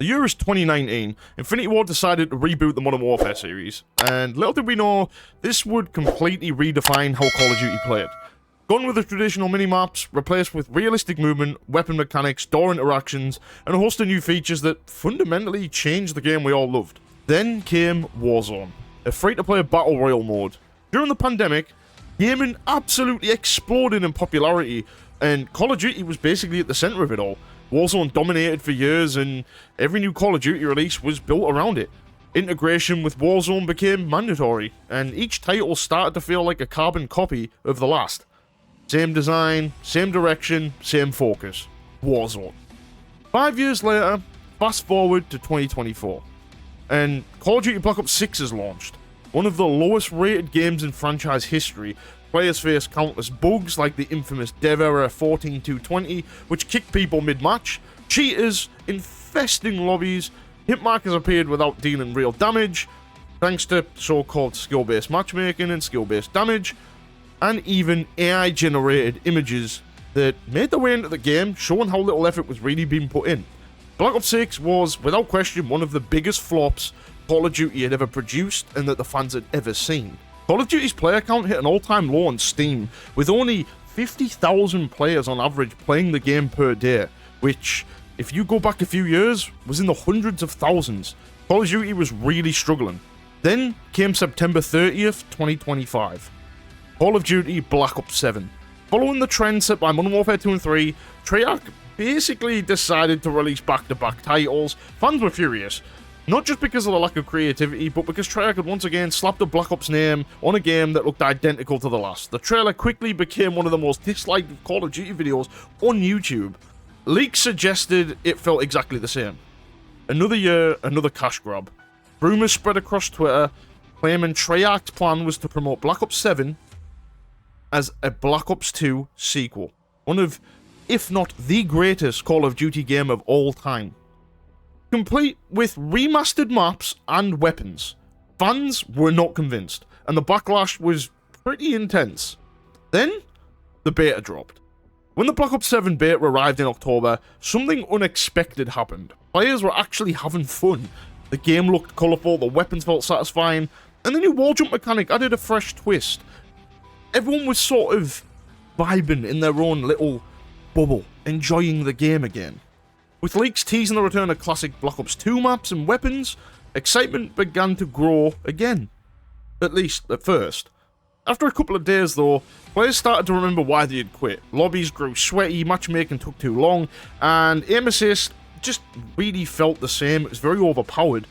The year is 2019. Infinity Ward decided to reboot the Modern Warfare series, and little did we know, this would completely redefine how Call of Duty played. Gone with the traditional minimaps, replaced with realistic movement, weapon mechanics, door interactions, and a host of new features that fundamentally changed the game we all loved. Then came Warzone, a free-to-play battle royale mode. During the pandemic, gaming absolutely exploded in popularity, and Call of Duty was basically at the center of it all. Warzone dominated for years, and every new Call of Duty release was built around it. Integration with Warzone became mandatory, and each title started to feel like a carbon copy of the last. Same design, same direction, same focus. Warzone. 5 years later, fast forward to 2024, and Call of Duty Black Ops 6 is launched. One of the lowest rated games in franchise history. Players face countless bugs like the infamous dev error 14.2.20, which kicked people mid-match, cheaters infesting lobbies, hit markers appeared without dealing real damage, thanks to so-called skill-based matchmaking and skill-based damage, and even AI-generated images that made their way into the game, showing how little effort was really being put in. Black Ops 6 was, without question, one of the biggest flops Call of Duty had ever produced and that the fans had ever seen. Call of Duty's player count hit an all-time low on Steam, with only 50,000 players on average playing the game per day, which, if you go back a few years, was in the hundreds of thousands. Call of Duty was really struggling. Then came September 30th, 2025. Call of Duty Black Ops 7. Following the trend set by Modern Warfare 2 and 3, Treyarch basically decided to release back-to-back titles. Fans were furious. Not just because of the lack of creativity, but because Treyarch had once again slapped a Black Ops name on a game that looked identical to the last. The trailer quickly became one of the most disliked Call of Duty videos on YouTube. Leaks suggested it felt exactly the same. Another year, another cash grab. Rumors spread across Twitter, claiming Treyarch's plan was to promote Black Ops 7 as a Black Ops 2 sequel. One of, if not the greatest Call of Duty game of all time. Complete with remastered maps and weapons. Fans were not convinced, and the backlash was pretty intense. Then, the beta dropped. When the Black Ops 7 beta arrived in October, something unexpected happened. Players were actually having fun. The game looked colourful, the weapons felt satisfying, and the new wall jump mechanic added a fresh twist. Everyone was sort of vibing in their own little bubble, enjoying the game again. With leaks teasing the return of classic Black Ops 2 maps and weapons, excitement began to grow again. At least, at first. After a couple of days though, players started to remember why they had quit. Lobbies grew sweaty, matchmaking took too long, and aim assist just really felt the same. It was very overpowered,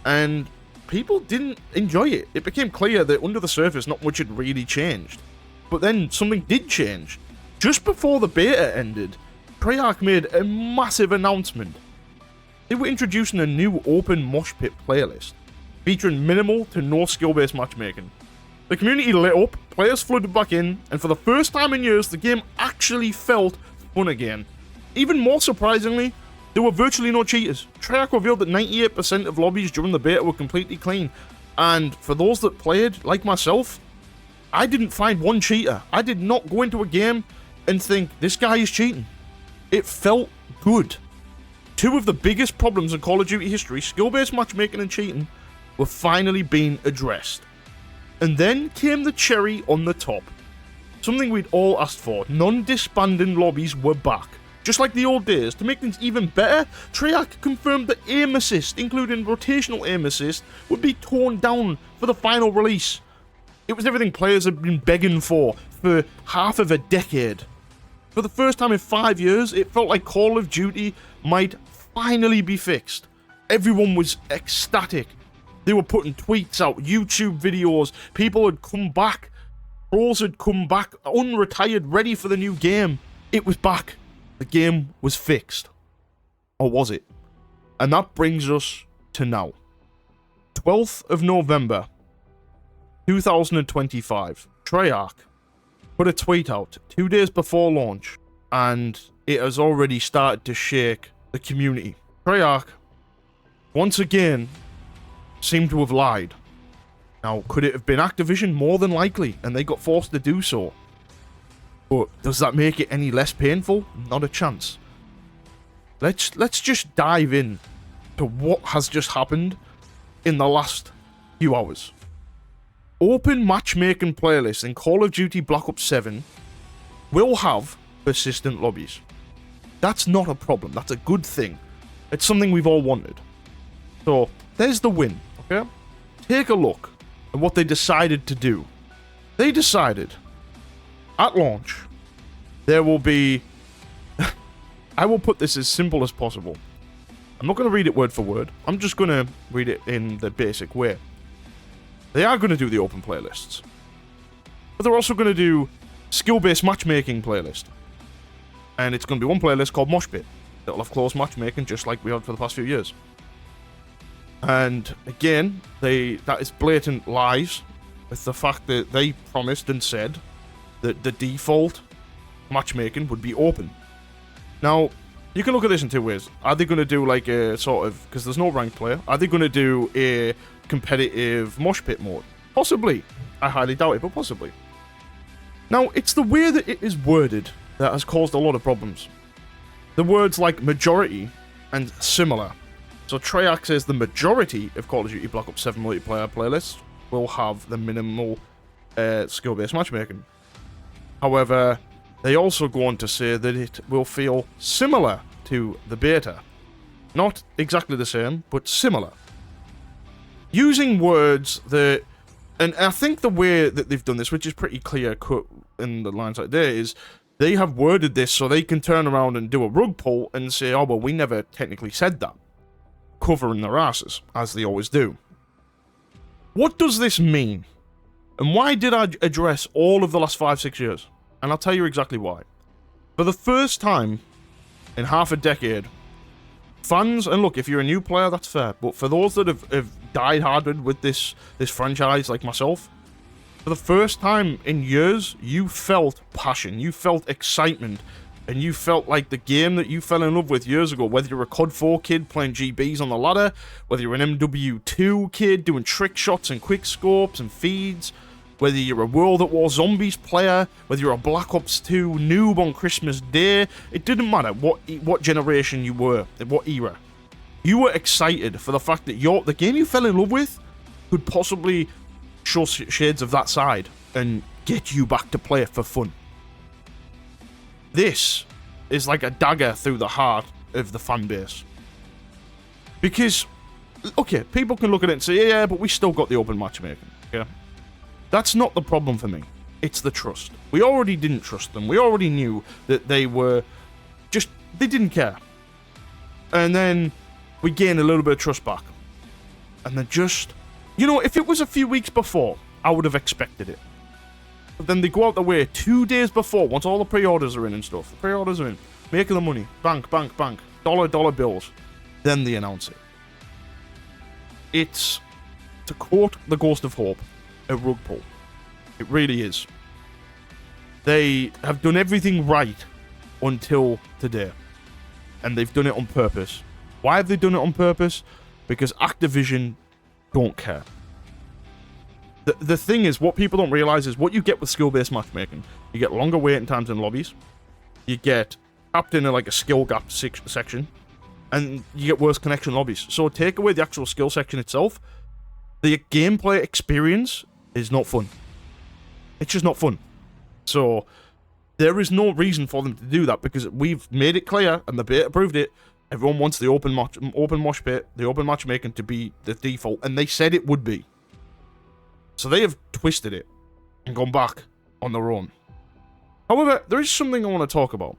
and people didn't enjoy it. It became clear that under the surface not much had really changed. But then something did change. Just before the beta ended, Treyarch made a massive announcement. They were introducing a new open mosh pit playlist, featuring minimal to no skill-based matchmaking. The community lit up, players flooded back in, and for the first time in years, the game actually felt fun again. Even more surprisingly, there were virtually no cheaters. Treyarch revealed that 98% of lobbies during the beta were completely clean, and for those that played, like myself, I didn't find one cheater. I did not go into a game and think, this guy is cheating. It felt good. Two of the biggest problems in Call of Duty history, skill-based matchmaking and cheating, were finally being addressed. And then came the cherry on the top. Something we'd all asked for. Non-disbanding lobbies were back. Just like the old days. To make things even better, Treyarch confirmed that aim assist, including rotational aim assist, would be torn down for the final release. It was everything players had been begging for half of a decade. For the first time in 5 years, it felt like Call of Duty might finally be fixed. Everyone was ecstatic. They were putting tweets out, YouTube videos, people had come back, pros had come back, unretired, ready for the new game. It was back. The game was fixed. Or was it? And that brings us to now. 12th of November, 2025. Treyarch put a tweet out 2 days before launch, and it has already started to shake the community. Treyarch, once again, seemed to have lied. Now, could it have been Activision? More than likely, and they got forced to do so. But does that make it any less painful? Not a chance. Let's just dive in. to what has just happened in the last few hours. Open matchmaking playlists in Call of Duty Black Ops 7 will have persistent lobbies. That's not a problem. That's a good thing. It's something we've all wanted. So, there's the win, okay? Take a look at what they decided to do. They decided, at launch, there will be... I will put this as simple as possible. I'm not going to read it word for word. I'm just going to read it in the basic way. They are going to do the open playlists. But they're also going to do skill-based matchmaking playlist. And it's going to be one playlist called Mosh Pit. That'll have closed matchmaking just like we had for the past few years. And again, that is blatant lies with the fact that they promised and said that the default matchmaking would be open. Now, you can look at this in two ways. Are they going to do like a sort of, because there's no ranked player, are they going to do a competitive mosh pit mode? Possibly. I highly doubt it, but possibly. Now, it's the way that it is worded that has caused a lot of problems. The words like majority and similar. So Treyarch says the majority of Call of Duty Black Ops 7 multiplayer playlists will have the minimal skill-based matchmaking. However, they also go on to say that it will feel similar to the beta. Not exactly the same, but similar. Using words that... And I think the way that they've done this, which is pretty clear-cut in the lines like there, is they have worded this so they can turn around and do a rug pull and say, oh, well, we never technically said that. Covering their asses, as they always do. What does this mean? And why did I address all of the last 5-6 years? And I'll tell you exactly why. For the first time in half a decade, fans, and look, if you're a new player, that's fair, but for those that have died-harded with this franchise, like myself, for the first time in years, you felt passion, you felt excitement, and you felt like the game that you fell in love with years ago, whether you're a COD 4 kid playing GBs on the ladder, whether you're an MW2 kid doing trick shots and quick scopes and feeds, whether you're a World at War Zombies player, whether you're a Black Ops 2 noob on Christmas Day, it didn't matter what generation you were, what era. You were excited for the fact that the game you fell in love with could possibly show shades of that side and get you back to play it for fun. This is like a dagger through the heart of the fan base. Because, okay, people can look at it and say, yeah, but we still got the open matchmaking, okay? That's not the problem for me. It's the trust. We already didn't trust them. We already knew that they were just... They didn't care. And then we gained a little bit of trust back. And then just... You know, if it was a few weeks before, I would have expected it. But then they go out the way 2 days before, once all the pre-orders are in and stuff. The pre-orders are in. Making the money. Bank, bank, bank. Dollar bills. Then they announce it. It's, to quote the Ghost of Hope, a rug pull. It really is. They have done everything right until today. And they've done it on purpose. Why have they done it on purpose? Because Activision don't care. The thing is, what people don't realize is what you get with skill-based matchmaking. You get longer waiting times in lobbies. You get tapped in like a skill gap section. And you get worse connection lobbies. So take away the actual skill section itself. The gameplay experience is not fun. It's just not fun. So there is no reason for them to do that because we've made it clear and the beta proved it. Everyone wants the open mosh pit, the open matchmaking to be the default, and they said it would be. So they have twisted it and gone back on their own. However, there is something I want to talk about.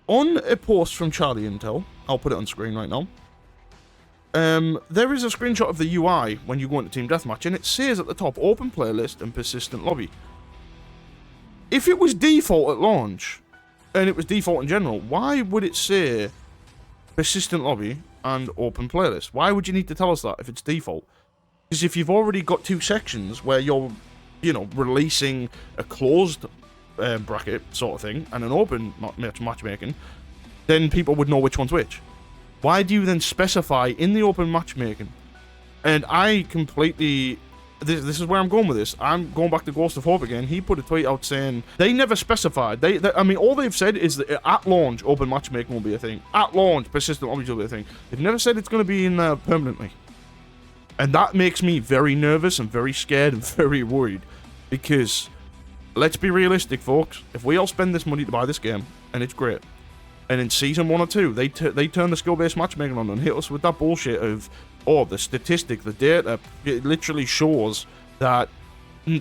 On a post from Charlie Intel, I'll put it on screen right now. There is a screenshot of the UI when you go into Team Deathmatch, and it says at the top, open playlist and persistent lobby. If it was default at launch, and it was default in general, why would it say persistent lobby and open playlist? Why would you need to tell us that if it's default? Because if you've already got two sections where you're, you know, releasing a closed bracket sort of thing and an open matchmaking, then people would know which one's which. Why do you then specify in the open matchmaking? And I completely this is where I'm going with this. I'm going back to Ghost of Hope again. He put a tweet out saying they never specified. I mean, all they've said is that at launch, open matchmaking will be a thing. At launch, persistent lobbies will be a thing. They've never said it's going to be in there permanently. And that makes me very nervous and very scared and very worried. Because, let's be realistic, folks. If we all spend this money to buy this game, and it's great, and in Season 1 or 2, they turn the skill-based matchmaking on and hit us with that bullshit of, oh, the statistic, the data, it literally shows that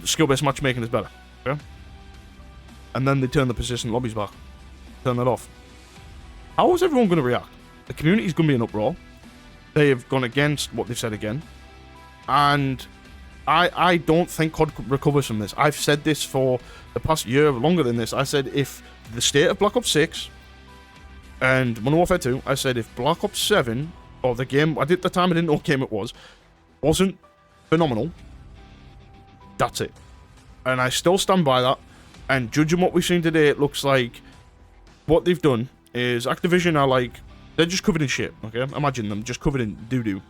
skill-based matchmaking is better. Okay? And then they turn the persistent lobbies back. Turn that off. How is everyone going to react? The community's going to be in uproar. They have gone against what they've said again. And I don't think COD recovers from this. I've said this for the past year, longer than this. I said if the state of Black Ops 6 and Modern Warfare 2, I said if Black Ops 7, or the game, at the time I didn't know what game it was, wasn't phenomenal, that's it. And I still stand by that. And judging what we've seen today, it looks like what they've done is Activision are like, they're just covered in shit, okay? Imagine them just covered in doo-doo.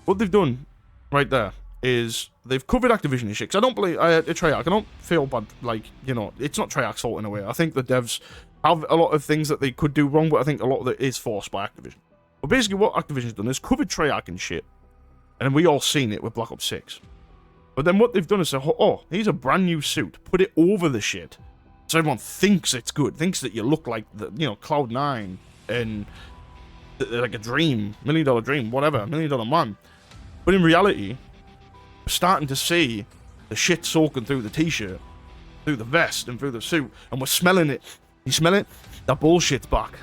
What they've done right there is they've covered Activision in shit. Because I don't believe, Treyarch, I don't feel bad, like, you know, it's not Treyarch's fault in a way. I think the devs have a lot of things that they could do wrong, but I think a lot of it is forced by Activision. But basically what Activision's done is covered Treyarch in shit. And we all seen it with Black Ops 6. But then what they've done is say, oh, here's a brand new suit. Put it over the shit. So everyone thinks it's good. Thinks that you look like, the, you know, Cloud9 and like a dream. $1 million dream. Whatever. $1 million man. But in reality, we're starting to see the shit soaking through the t-shirt, through the vest, and through the suit. And we're smelling it. You smell it? That bullshit's back.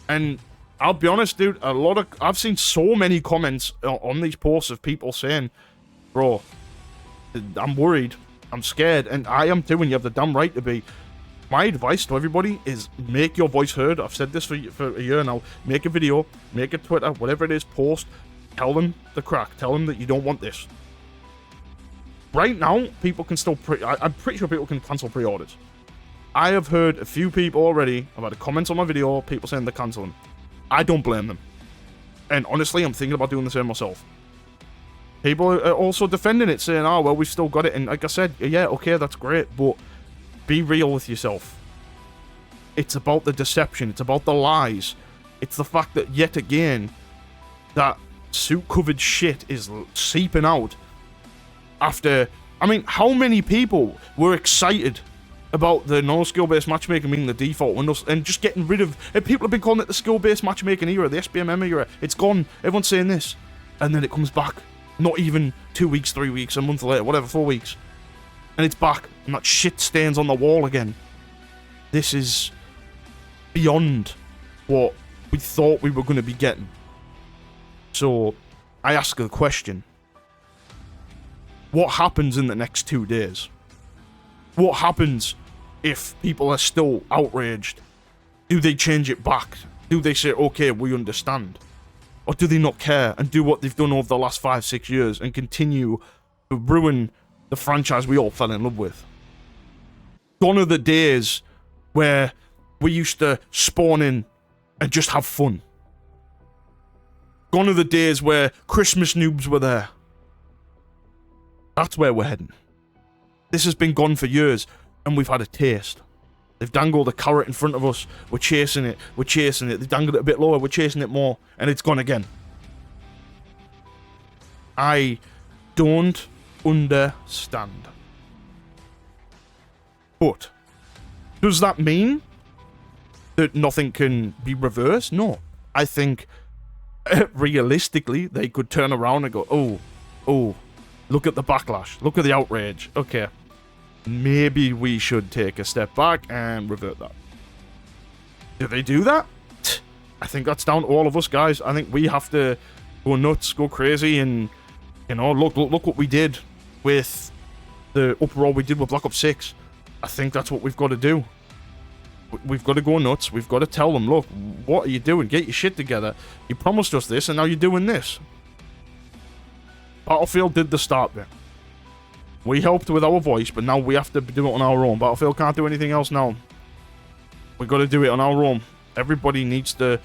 And I'll be honest, dude, I've seen so many comments on these posts of people saying, bro, I'm worried, I'm scared, and I am too, and you have the damn right to be. My advice to everybody is make your voice heard. I've said this for a year now. Make a video, make a Twitter, whatever it is, post, tell them the crack, tell them that you don't want this. Right now, people can still, I'm pretty sure people can cancel pre-orders. I have heard a few people already, I've had comments on my video, people saying they're cancelling. I don't blame them. And honestly, I'm thinking about doing the same myself. People are also defending it, saying, oh, well, we've still got it. And like I said, yeah, okay, that's great, but be real with yourself. It's about the deception. It's about the lies. It's the fact that, yet again, that suit-covered shit is seeping out after... I mean, how many people were excited about the no-skill-based matchmaking being the default windows and just getting rid of... People have been calling it the skill-based matchmaking era, the SBMM era. It's gone. Everyone's saying this. And then it comes back. Not even 2 weeks, 3 weeks, a month later, whatever, 4 weeks. And it's back. And that shit stains on the wall again. This is beyond what we thought we were going to be getting. So, I ask the question. What happens in the next 2 days? What happens if people are still outraged? Do they change it back? Do they say, okay, we understand? Or do they not care and do what they've done over the last 5-6 years and continue to ruin the franchise we all fell in love with? Gone are the days where we used to spawn in and just have fun. Gone are the days where Christmas noobs were there. That's where we're heading. This has been gone for years, and we've had a taste. They've dangled a carrot in front of us. We're chasing it. We're chasing it. They've dangled it a bit lower. We're chasing it more. And it's gone again. I don't understand. But does that mean that nothing can be reversed? No. I think realistically they could turn around and go, oh, look at the backlash. Look at the outrage. Okay. Maybe we should take a step back and revert that. Do they do that? I think that's down to all of us, guys. I think we have to go nuts, go crazy, and, you know, look what we did with the uproar we did with Black Ops 6. I think that's what we've got to do. We've got to go nuts. We've got to tell them, look, what are you doing? Get your shit together. You promised us this, and now you're doing this. Battlefield did the start bit. We helped with our voice, but now we have to do it on our own. Battlefield can't do anything else now. We've got to do it on our own. Everybody needs to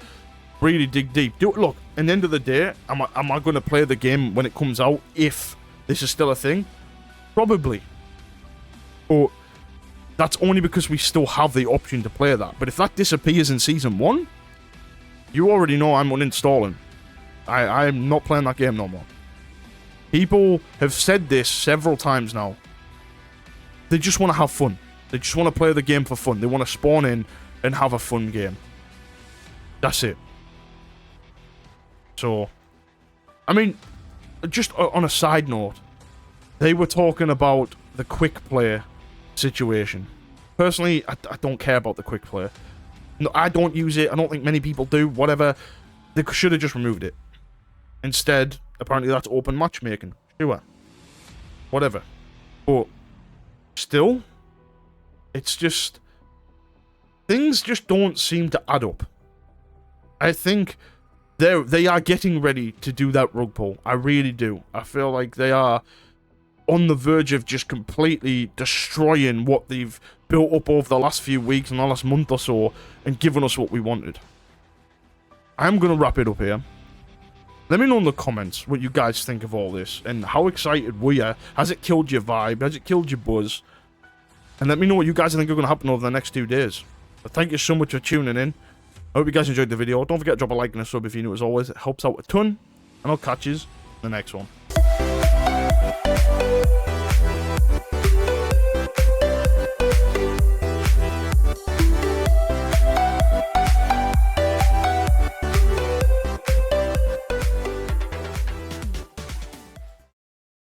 really dig deep. Look, at the end of the day, am I going to play the game when it comes out if this is still a thing? Probably. But that's only because we still have the option to play that. But if that disappears in Season 1, you already know I'm uninstalling. I'm not playing that game no more. People have said this several times now. They just want to have fun. They just want to play the game for fun. They want to spawn in and have a fun game. That's it. So, I mean, just on a side note, they were talking about the quick play situation. Personally, I don't care about the quick play. No, I don't use it. I don't think many people do. Whatever. They should have just removed it. Instead, apparently that's open matchmaking. Sure. Whatever. But still, it's just... things just don't seem to add up. I think they are getting ready to do that rug pull. I really do. I feel like they are on the verge of just completely destroying what they've built up over the last few weeks and the last month or so and giving us what we wanted. I'm going to wrap it up here. Let me know in the comments what you guys think of all this and how excited were you. Has it killed your vibe? Has it killed your buzz? And let me know what you guys think are going to happen over the next 2 days. But thank you so much for tuning in. I hope you guys enjoyed the video. Don't forget to drop a like and a sub if you're new as always. It helps out a ton. And I'll catch you in the next one.